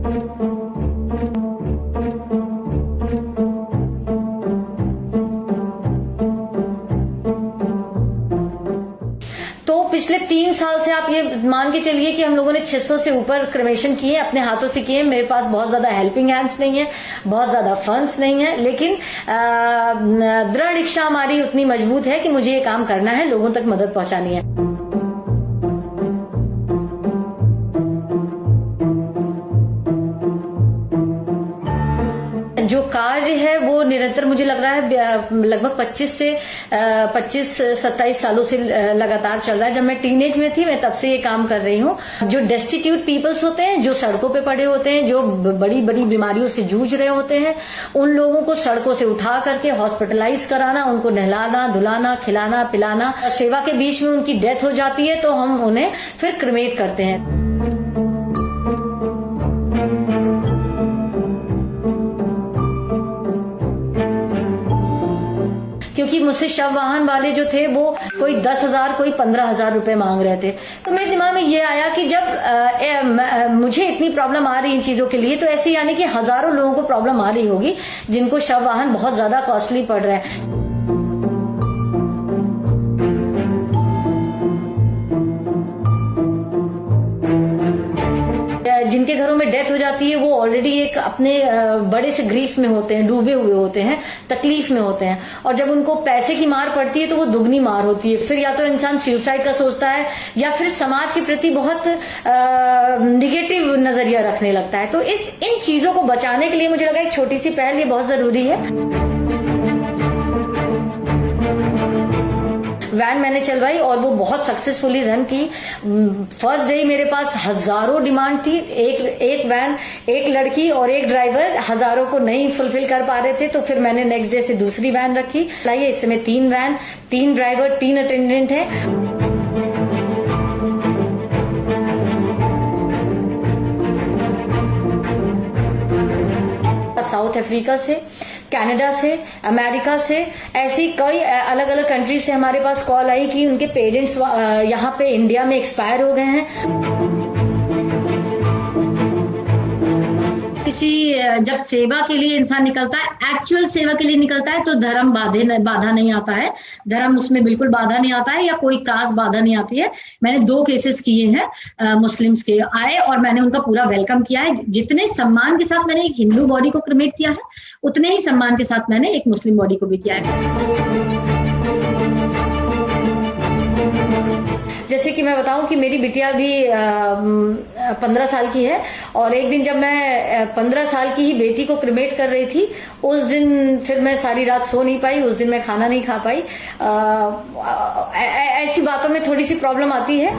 तो पिछले 3 साल से आप ये मान के चलिए कि हम लोगों ने 600 से ऊपर क्रिमेशन किए, अपने हाथों से किए। मेरे पास बहुत ज्यादा हेल्पिंग हैंड्स नहीं है, बहुत ज्यादा फंड्स नहीं है, लेकिन दृढ़ इच्छा हमारी उतनी मजबूत है कि मुझे ये काम करना है, लोगों तक मदद पहुंचानी है। जो कार्य है वो निरंतर मुझे लग रहा है लगभग 25-27 सालों से लगातार चल रहा है। जब मैं टीनेज में थी, मैं तब से ये काम कर रही हूँ। जो डेस्टिट्यूट पीपल्स होते हैं, जो सड़कों पे पड़े होते हैं, जो बड़ी बड़ी बीमारियों से जूझ रहे होते हैं, उन लोगों को सड़कों से उठा करके हॉस्पिटलाइज कराना, उनको नहलाना, धुलाना, खिलाना, पिलाना। सेवा के बीच में उनकी डेथ हो जाती है तो हम उन्हें फिर क्रिमेट करते हैं। क्योंकि मुझसे शव वाहन वाले जो थे वो कोई 10,000 कोई 15,000 रुपए मांग रहे थे। तो मेरे दिमाग में ये आया कि जब मुझे इतनी प्रॉब्लम आ रही इन चीजों के लिए, तो ऐसे यानी कि हजारों लोगों को प्रॉब्लम आ रही होगी जिनको शव वाहन बहुत ज्यादा कॉस्टली पड़ रहा है। जिनके घरों में डेथ हो जाती है वो ऑलरेडी एक अपने बड़े से ग्रीफ में होते हैं, डूबे हुए होते हैं, तकलीफ में होते हैं, और जब उनको पैसे की मार पड़ती है तो वो दुगनी मार होती है। फिर या तो इंसान सुसाइड का सोचता है या फिर समाज के प्रति बहुत निगेटिव नजरिया रखने लगता है। तो इन चीजों को बचाने के लिए मुझे लगा एक छोटी सी पहल ये बहुत जरूरी है। वैन मैंने चलवाई और वो बहुत सक्सेसफुली रन की। फर्स्ट डे मेरे पास हजारों डिमांड थी। एक वैन, एक लड़की और एक ड्राइवर, हजारों को नहीं फुलफिल कर पा रहे थे। तो फिर मैंने नेक्स्ट डे से दूसरी वैन रखी। लाइए, इस समय 3 वैन, 3 ड्राइवर, 3 अटेंडेंट है। साउथ अफ्रीका से, कनाडा से, अमेरिका से, ऐसी कई अलग अलग कंट्री से हमारे पास कॉल आई कि उनके पेरेंट्स यहाँ पे इंडिया में एक्सपायर हो गए हैं। जब सेवा के लिए इंसान निकलता है, एक्चुअल सेवा के लिए निकलता है, तो धर्म बाधा नहीं आता है। धर्म उसमें बिल्कुल बाधा नहीं आता है या कोई कास्ट बाधा नहीं आती है। मैंने 2 केसेस किए हैं मुस्लिम्स के आए और मैंने उनका पूरा वेलकम किया है। जितने सम्मान के साथ मैंने एक हिंदू बॉडी को क्रिमेट किया है, उतने ही सम्मान के साथ मैंने एक मुस्लिम बॉडी को भी किया है। जैसे कि मैं बताऊं कि मेरी बिटिया भी 15 साल की है, और एक दिन जब मैं 15 साल की ही बेटी को क्रिमेट कर रही थी, उस दिन फिर मैं सारी रात सो नहीं पाई। उस दिन मैं खाना नहीं खा पाई। ऐसी बातों में थोड़ी सी प्रॉब्लम आती है।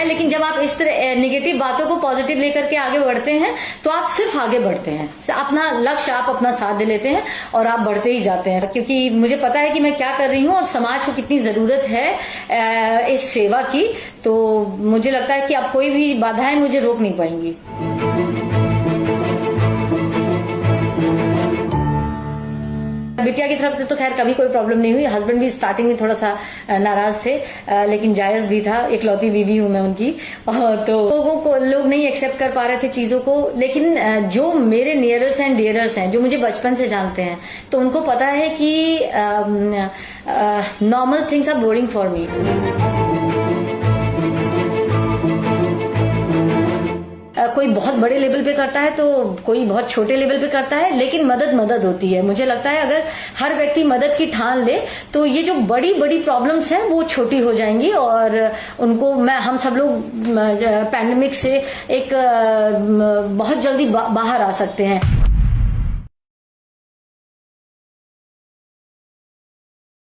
लेकिन जब आप इस तरह नेगेटिव बातों को पॉजिटिव लेकर के आगे बढ़ते हैं तो आप सिर्फ आगे बढ़ते हैं। अपना लक्ष्य आप अपना साथ दे लेते हैं और आप बढ़ते ही जाते हैं, क्योंकि मुझे पता है कि मैं क्या कर रही हूँ और समाज को कितनी जरूरत है इस सेवा की। तो मुझे लगता है कि अब कोई भी बाधाएं मुझे रोक नहीं पाएंगी। बिटिया की तरफ से तो खैर कभी कोई प्रॉब्लम नहीं हुई। हस्बैंड भी स्टार्टिंग में थोड़ा सा नाराज थे, लेकिन जायज भी था। इकलौती बीवी हूं मैं उनकी। तो लोगों को लोग नहीं एक्सेप्ट कर पा रहे थे चीजों को, लेकिन जो मेरे नियरेस्ट एंड डियरेस्ट हैं, जो मुझे बचपन से जानते हैं, तो उनको पता है कि normal things are boring for me. कोई बहुत बड़े लेवल पे करता है तो कोई बहुत छोटे लेवल पे करता है, लेकिन मदद होती है। मुझे लगता है अगर हर व्यक्ति मदद की ठान ले तो ये जो बड़ी बड़ी प्रॉब्लम्स हैं वो छोटी हो जाएंगी, और उनको हम सब लोग पैंडेमिक से एक बहुत जल्दी बाहर आ सकते हैं।